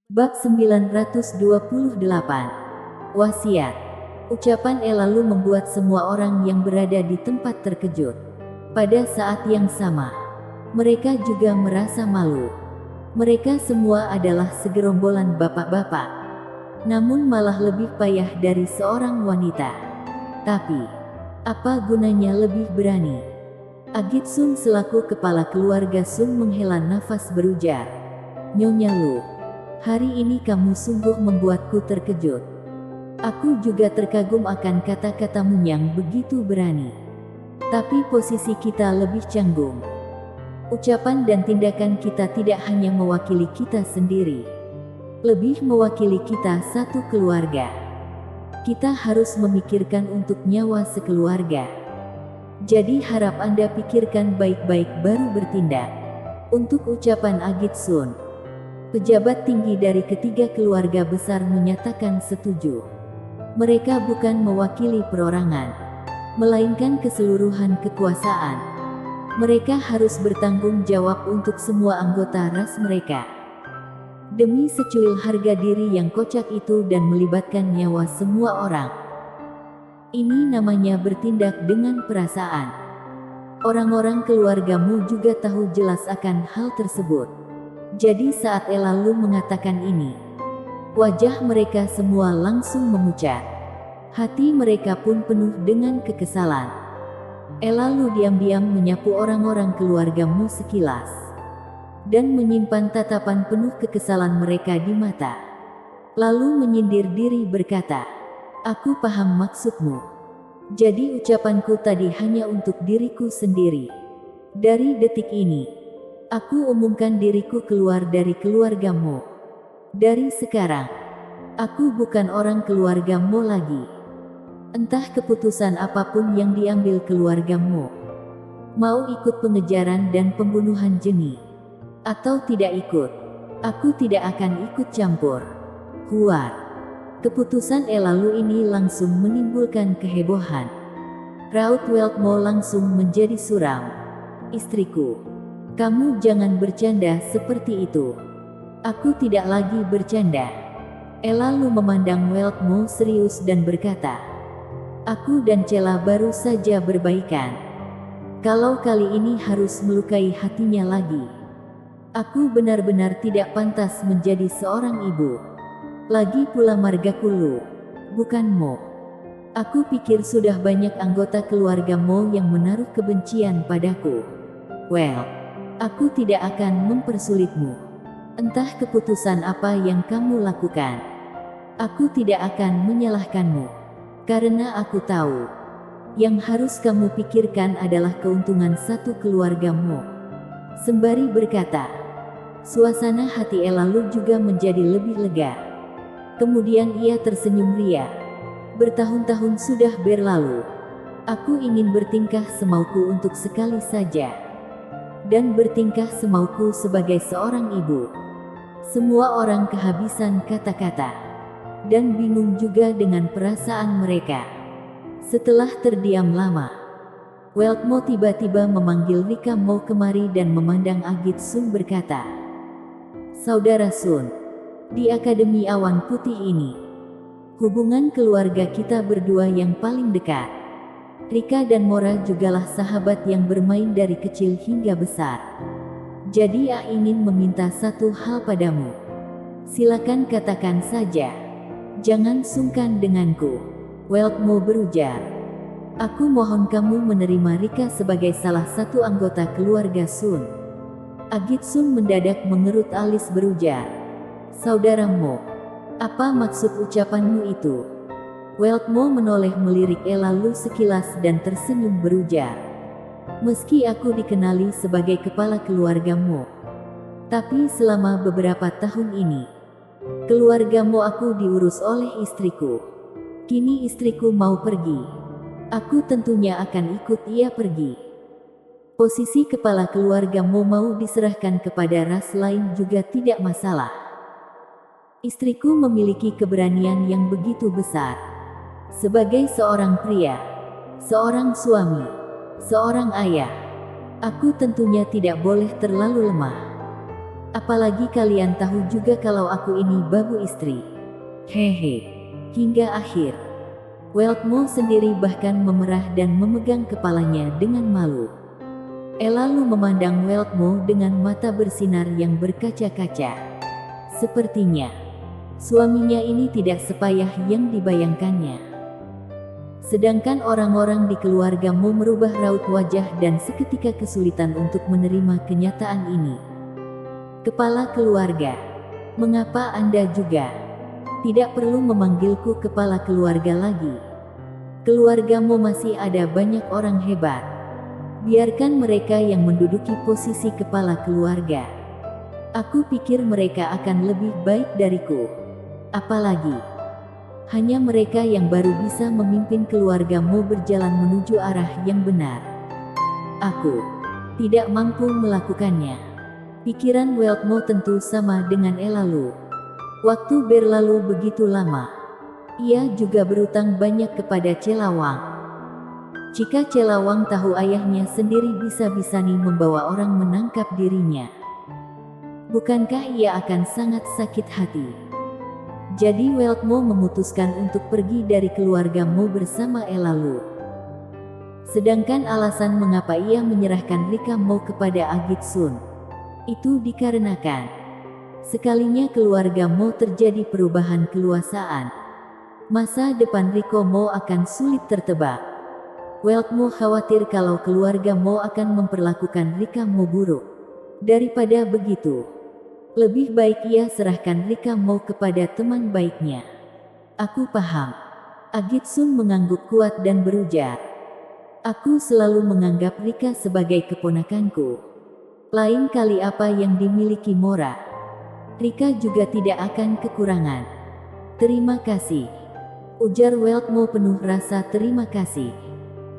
Bab 928. Wasiat. Ucapan lalu membuat semua orang yang berada di tempat terkejut. Pada saat yang sama, mereka juga merasa malu. Mereka semua adalah segerombolan bapak-bapak, namun malah lebih payah dari seorang wanita. Tapi, apa gunanya lebih berani? Agit Sun selaku kepala keluarga Sun menghela nafas berujar, "Nyonya Lu, hari ini kamu sungguh membuatku terkejut. Aku juga terkagum akan kata-katamu yang begitu berani. Tapi posisi kita lebih canggung. Ucapan dan tindakan kita tidak hanya mewakili kita sendiri, lebih mewakili kita satu keluarga. Kita harus memikirkan untuk nyawa sekeluarga. Jadi harap Anda pikirkan baik-baik baru bertindak." Untuk ucapan Agit Sun, pejabat tinggi dari ketiga keluarga besar menyatakan setuju. Mereka bukan mewakili perorangan, melainkan keseluruhan kekuasaan. Mereka harus bertanggung jawab untuk semua anggota ras mereka. Demi secuil harga diri yang kocak itu dan melibatkan nyawa semua orang. Ini namanya bertindak dengan perasaan. Orang-orang keluargamu juga tahu jelas akan hal tersebut. Jadi saat lalu mengatakan ini, wajah mereka semua langsung memucat. Hati mereka pun penuh dengan kekesalan. Lalu diam-diam menyapu orang-orang keluargamu sekilas, dan menyimpan tatapan penuh kekesalan mereka di mata. Lalu menyindir diri berkata, "Aku paham maksudmu. Jadi ucapanku tadi hanya untuk diriku sendiri. Dari detik ini, aku umumkan diriku keluar dari keluargamu. Dari sekarang, aku bukan orang keluargamu lagi. Entah keputusan apapun yang diambil keluargamu, mau ikut pengejaran dan pembunuhan Jeni, atau tidak ikut, aku tidak akan ikut campur." Huar. Keputusan lalu ini langsung menimbulkan kehebohan. Raut Weltmo langsung menjadi suram. "Istriku, kamu jangan bercanda seperti itu." "Aku tidak lagi bercanda." Lalu memandang Weltmo serius dan berkata, "Aku dan Cela baru saja berbaikan. Kalau kali ini harus melukai hatinya lagi, aku benar-benar tidak pantas menjadi seorang ibu. Lagi pula margakulu, bukan Mo. Aku pikir sudah banyak anggota keluarga Mo yang menaruh kebencian padaku. Well, aku tidak akan mempersulitmu. Entah keputusan apa yang kamu lakukan, aku tidak akan menyalahkanmu. Karena aku tahu, yang harus kamu pikirkan adalah keuntungan satu keluargamu." Sembari berkata, suasana hati lalu juga menjadi lebih lega. Kemudian ia tersenyum ria. "Bertahun-tahun sudah berlalu. Aku ingin bertingkah semauku untuk sekali saja. Dan bertingkah semauku sebagai seorang ibu." Semua orang kehabisan kata-kata, dan bingung juga dengan perasaan mereka. Setelah terdiam lama, Weltmo tiba-tiba memanggil Rika Mo kemari dan memandang Agit Sun berkata, "Saudara Sun, di Akademi Awan Putih ini, hubungan keluarga kita berdua yang paling dekat. Rika dan Mora jugalah sahabat yang bermain dari kecil hingga besar. Jadi ingin meminta satu hal padamu. Silakan katakan saja. Jangan sungkan denganku." Weltmo berujar, "Aku mohon kamu menerima Rika sebagai salah satu anggota keluarga Sun." Agit Sun mendadak mengerut alis berujar, "Saudara Mo, apa maksud ucapanmu itu?" Weltmo menoleh melirik lalu sekilas dan tersenyum berujar, "Meski aku dikenali sebagai kepala keluargamu, tapi selama beberapa tahun ini, keluargamu aku diurus oleh istriku. Kini istriku mau pergi. Aku tentunya akan ikut ia pergi. Posisi kepala keluargamu mau diserahkan kepada ras lain juga tidak masalah. Istriku memiliki keberanian yang begitu besar. Sebagai seorang pria, seorang suami, seorang ayah, aku tentunya tidak boleh terlalu lemah. Apalagi kalian tahu juga kalau aku ini babu istri. Hehe. Hingga akhir. Weltmo sendiri bahkan memerah dan memegang kepalanya dengan malu. Lalu memandang Weltmo dengan mata bersinar yang berkaca-kaca. Sepertinya suaminya ini tidak sepayah yang dibayangkannya. Sedangkan orang-orang di keluarga Mo merubah raut wajah dan seketika kesulitan untuk menerima kenyataan ini. Kepala keluarga, mengapa Anda juga? Tidak perlu memanggilku kepala keluarga lagi. Keluargamu masih ada banyak orang hebat. Biarkan mereka yang menduduki posisi kepala keluarga. Aku pikir mereka akan lebih baik dariku. Apalagi hanya mereka yang baru bisa memimpin keluargamu berjalan menuju arah yang benar. Aku tidak mampu melakukannya. Pikiran Weltmo tentu sama dengan Elalu. Waktu berlalu begitu lama. Ia juga berutang banyak kepada Celawang. Jika Celawang tahu ayahnya sendiri bisa-bisani membawa orang menangkap dirinya, bukankah ia akan sangat sakit hati? Jadi Weltmo memutuskan untuk pergi dari keluarga Mo bersama Elalu. Sedangkan alasan mengapa ia menyerahkan Rika Mo kepada Agitsun, itu dikarenakan sekalinya keluarga Mo terjadi perubahan kekuasaan, masa depan Riko Mo akan sulit tertebak. Weltmo khawatir kalau keluarga Mo akan memperlakukan Rika Mo buruk. Daripada begitu, lebih baik ia serahkan Rika Mo kepada teman baiknya. Aku paham. Agitsun mengangguk kuat dan berujar. Aku selalu menganggap Rika sebagai keponakanku. Lain kali apa yang dimiliki Mora, Rika juga tidak akan kekurangan. Terima kasih, ujar Weltmo penuh rasa terima kasih.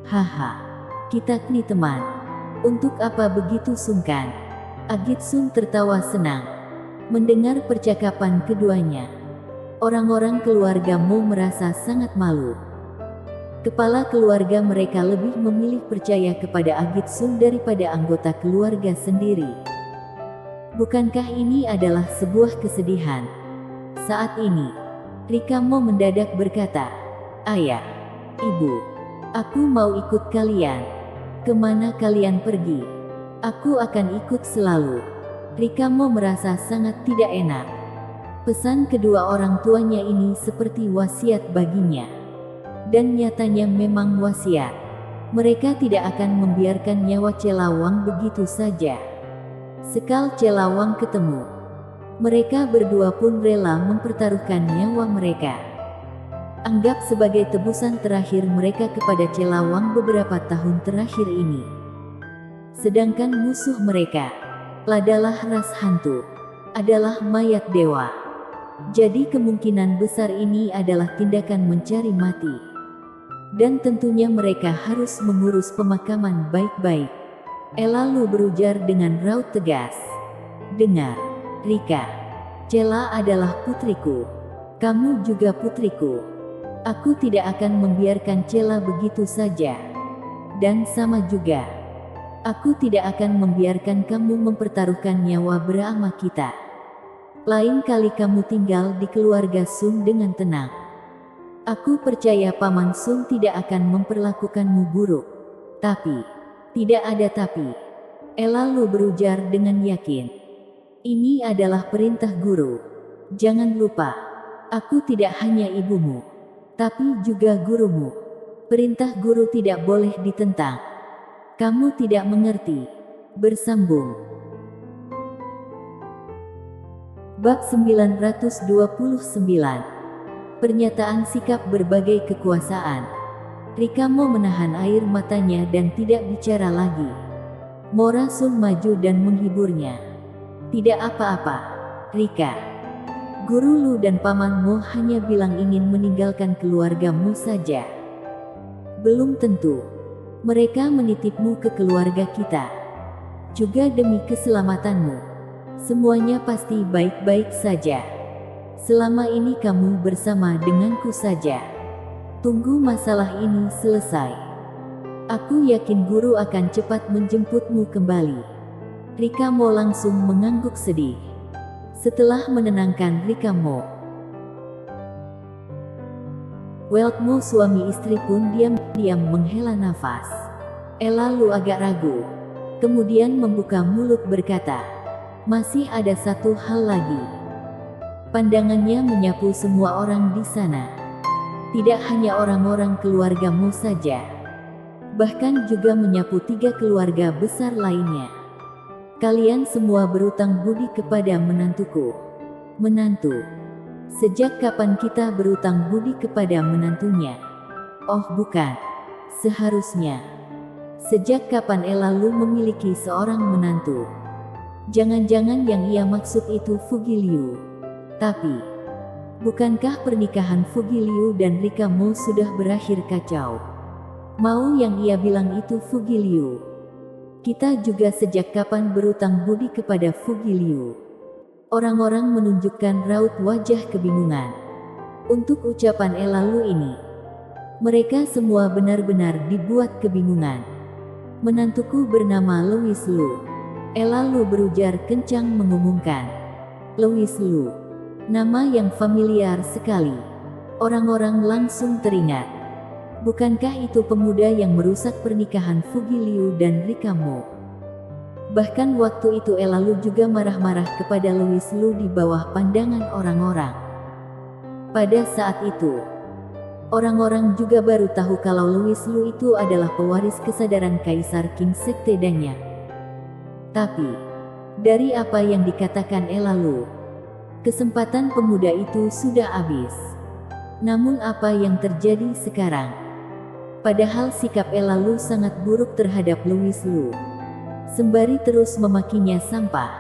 Haha, kita kini teman. Untuk apa begitu sungkan? Agitsun tertawa senang mendengar percakapan keduanya. Orang-orang keluarga Mo merasa sangat malu. Kepala keluarga mereka lebih memilih percaya kepada Agitsun daripada anggota keluarga sendiri. Bukankah ini adalah sebuah kesedihan? Saat ini, Rika Mo mendadak berkata, "Ayah, Ibu, aku mau ikut kalian. Kemana kalian pergi? Aku akan ikut selalu." Rika Mo merasa sangat tidak enak. Pesan kedua orang tuanya ini seperti wasiat baginya. Dan nyatanya memang wasiat. Mereka tidak akan membiarkan nyawa Celawang begitu saja. Sekal Celawang ketemu, mereka berdua pun rela mempertaruhkan nyawa mereka. Anggap sebagai tebusan terakhir mereka kepada Celawang beberapa tahun terakhir ini. Sedangkan musuh mereka adalah ras hantu, adalah mayat dewa. Jadi kemungkinan besar ini adalah tindakan mencari mati. Dan tentunya mereka harus mengurus pemakaman baik-baik. Elalu berujar dengan raut tegas. Dengar, Rika, Cela adalah putriku. Kamu juga putriku. Aku tidak akan membiarkan Cela begitu saja. Dan sama juga, aku tidak akan membiarkan kamu mempertaruhkan nyawa bersama kita. Lain kali kamu tinggal di keluarga Sun dengan tenang. Aku percaya Paman Sun tidak akan memperlakukanmu buruk. Tapi, tidak ada tapi. Elalu berujar dengan yakin. Ini adalah perintah guru. Jangan lupa, aku tidak hanya ibumu, tapi juga gurumu. Perintah guru tidak boleh ditentang. Kamu tidak mengerti. Bersambung. Bab 929. Pernyataan sikap berbagai kekuasaan. Rika Mo menahan air matanya dan tidak bicara lagi. Mora Sun maju dan menghiburnya. Tidak apa-apa, Rika. Guru Lu dan pamanmu hanya bilang ingin meninggalkan keluargamu saja. Belum tentu. Mereka menitipmu ke keluarga kita. Juga demi keselamatanmu. Semuanya pasti baik-baik saja. Selama ini kamu bersama denganku saja. Tunggu masalah ini selesai. Aku yakin guru akan cepat menjemputmu kembali. Rika Mo langsung mengangguk sedih. Setelah menenangkan Rika Mo, Weld Mo suami istri pun diam-diam menghela nafas. Ella Lu agak ragu, kemudian membuka mulut berkata, "Masih ada satu hal lagi." Pandangannya menyapu semua orang di sana. Tidak hanya orang-orang keluarga Mo saja, bahkan juga menyapu 3 keluarga besar lainnya. "Kalian semua berutang budi kepada menantuku." "Menantu? Sejak kapan kita berutang budi kepada menantunya?" "Oh bukan, seharusnya. Sejak kapan Ella Lu memiliki seorang menantu?" Jangan-jangan yang ia maksud itu Fugi Liu. Tapi, bukankah pernikahan Fugi Liu dan Rika Mo sudah berakhir kacau? Mau yang ia bilang itu Fugi Liu. Kita juga sejak kapan berutang budi kepada Fugi Liu? Orang-orang menunjukkan raut wajah kebingungan untuk ucapan Ella Lu ini. Mereka semua benar-benar dibuat kebingungan. "Menantuku bernama Louis Lu." Ella Lu berujar kencang mengumumkan. Louis Lu. Nama yang familiar sekali. Orang-orang langsung teringat. Bukankah itu pemuda yang merusak pernikahan Fugi Liu dan Rika Mo? Bahkan waktu itu Ella Lu juga marah-marah kepada Louis Lu di bawah pandangan orang-orang. Pada saat itu, orang-orang juga baru tahu kalau Louis Lu itu adalah pewaris kesadaran Kaisar Qing Sekte Danya. Tapi, dari apa yang dikatakan Ella Lu, kesempatan pemuda itu sudah habis. Namun apa yang terjadi sekarang? Padahal sikap Ella Lu sangat buruk terhadap Louis Lu, sembari terus memakinya sampah.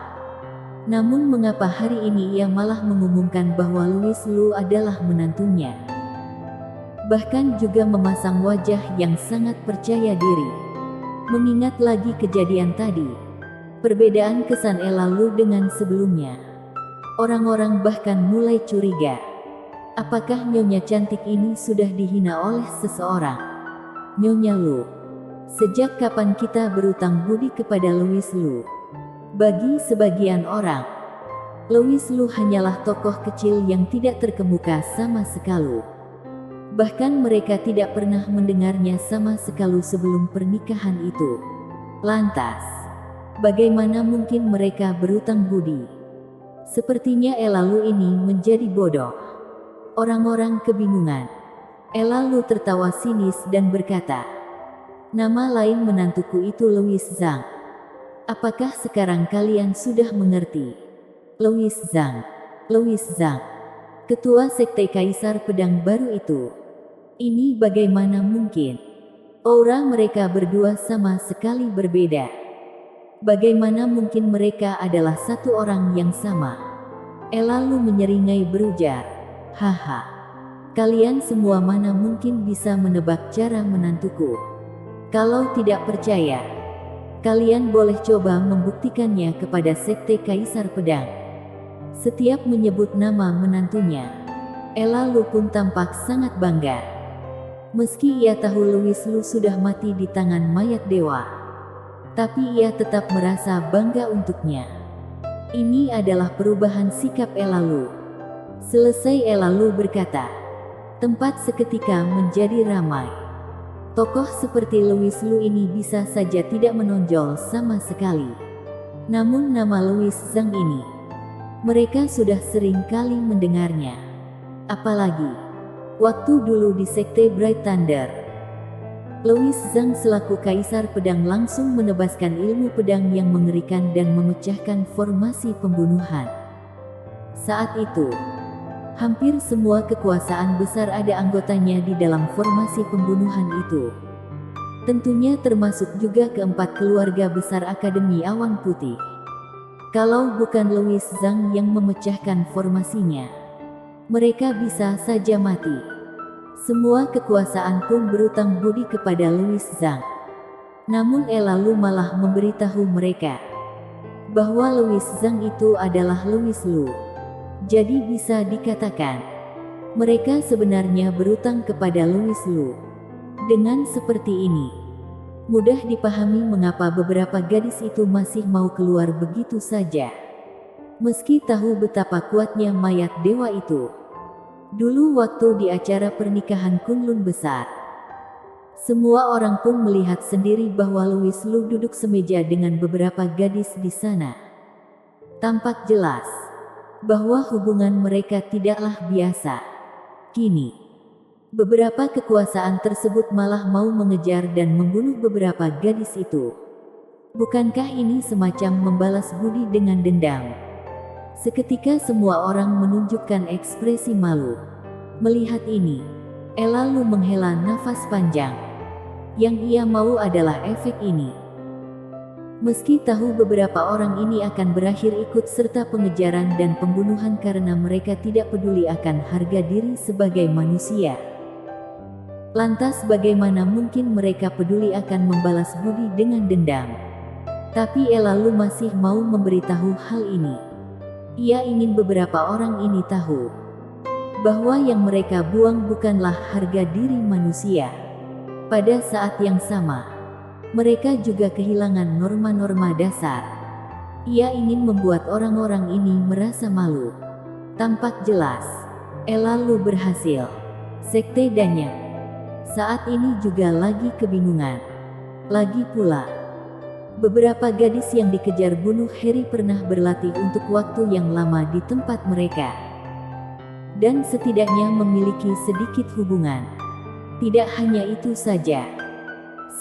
Namun mengapa hari ini ia malah mengumumkan bahwa Louis Lu adalah menantunya? Bahkan juga memasang wajah yang sangat percaya diri. Mengingat lagi kejadian tadi, perbedaan kesan Ella Lu dengan sebelumnya, orang-orang bahkan mulai curiga. Apakah nyonya cantik ini sudah dihina oleh seseorang? "Nyonya Lu, sejak kapan kita berutang budi kepada Louis Lu?" Bagi sebagian orang, Louis Lu hanyalah tokoh kecil yang tidak terkemuka sama sekali. Bahkan mereka tidak pernah mendengarnya sama sekali sebelum pernikahan itu. Lantas, bagaimana mungkin mereka berutang budi? Sepertinya Ella Lu ini menjadi bodoh. Orang-orang kebingungan. Ella Lu tertawa sinis dan berkata, "Nama lain menantuku itu Louis Zhang. Apakah sekarang kalian sudah mengerti?" Louis Zhang. Louis Zhang. Ketua Sekte Kaisar Pedang Baru itu. Ini bagaimana mungkin? Aura mereka berdua sama sekali berbeda. Bagaimana mungkin mereka adalah satu orang yang sama? Ella Lu menyeringai berujar, "Haha. Kalian semua mana mungkin bisa menebak cara menantuku? Kalau tidak percaya, kalian boleh coba membuktikannya kepada Sekte Kaisar Pedang." Setiap menyebut nama menantunya, Ella Lu pun tampak sangat bangga. Meski ia tahu Louis Lu sudah mati di tangan mayat dewa, tapi ia tetap merasa bangga untuknya. Ini adalah perubahan sikap Ella Lu. Selesai Ella Lu berkata, tempat seketika menjadi ramai. Tokoh seperti Louis Lu ini bisa saja tidak menonjol sama sekali. Namun nama Louis Zhang ini, mereka sudah sering kali mendengarnya. Apalagi, waktu dulu di Sekte Bright Thunder, Louis Zhang selaku Kaisar Pedang langsung menebaskan ilmu pedang yang mengerikan dan memecahkan formasi pembunuhan. Saat itu, hampir semua kekuasaan besar ada anggotanya di dalam formasi pembunuhan itu. Tentunya termasuk juga keempat keluarga besar Akademi Awan Putih. Kalau bukan Louis Zhang yang memecahkan formasinya, mereka bisa saja mati. Semua kekuasaan pun berutang budi kepada Louis Zhang. Namun Ella Lu malah memberitahu mereka bahwa Louis Zhang itu adalah Louis Lu. Jadi bisa dikatakan, mereka sebenarnya berutang kepada Louis Lu. Dengan seperti ini, mudah dipahami mengapa beberapa gadis itu masih mau keluar begitu saja. Meski tahu betapa kuatnya mayat dewa itu. Dulu waktu di acara pernikahan Kunlun besar, semua orang pun melihat sendiri bahwa Louis Lu duduk semeja dengan beberapa gadis di sana. Tampak jelas bahwa hubungan mereka tidaklah biasa. Kini, beberapa kekuasaan tersebut malah mau mengejar dan membunuh beberapa gadis itu. Bukankah ini semacam membalas budi dengan dendam? Seketika semua orang menunjukkan ekspresi malu. Melihat ini, Ella Lu menghela nafas panjang. Yang ia mau adalah efek ini. Meski tahu beberapa orang ini akan berakhir ikut serta pengejaran dan pembunuhan karena mereka tidak peduli akan harga diri sebagai manusia. Lantas bagaimana mungkin mereka peduli akan membalas budi dengan dendam? Tapi Ella Lu masih mau memberitahu hal ini. Ia ingin beberapa orang ini tahu bahwa yang mereka buang bukanlah harga diri manusia. Pada saat yang sama, mereka juga kehilangan norma-norma dasar. Ia ingin membuat orang-orang ini merasa malu. Tampak jelas, Ella Lu berhasil. Sekte Danyang saat ini juga lagi kebingungan. Lagi pula, beberapa gadis yang dikejar bunuh Harry pernah berlatih untuk waktu yang lama di tempat mereka. Dan setidaknya memiliki sedikit hubungan. Tidak hanya itu saja.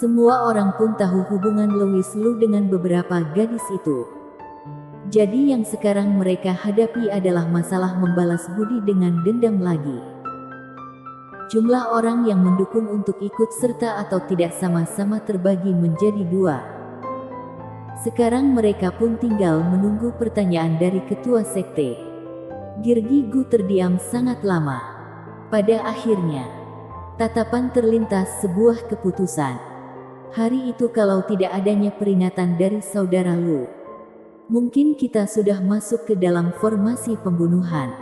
Semua orang pun tahu hubungan Louis Lu dengan beberapa gadis itu. Jadi yang sekarang mereka hadapi adalah masalah membalas budi dengan dendam lagi. Jumlah orang yang mendukung untuk ikut serta atau tidak sama-sama terbagi menjadi dua. Sekarang mereka pun tinggal menunggu pertanyaan dari ketua sekte. Girgi Gu terdiam sangat lama. Pada akhirnya, tatapan terlintas sebuah keputusan. Hari itu kalau tidak adanya peringatan dari saudara Lu, mungkin kita sudah masuk ke dalam formasi pembunuhan.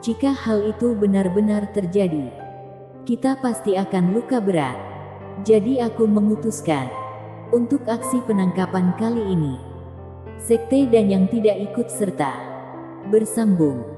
Jika hal itu benar-benar terjadi, kita pasti akan luka berat. Jadi aku memutuskan untuk aksi penangkapan kali ini, sekte dan yang tidak ikut serta bersambung.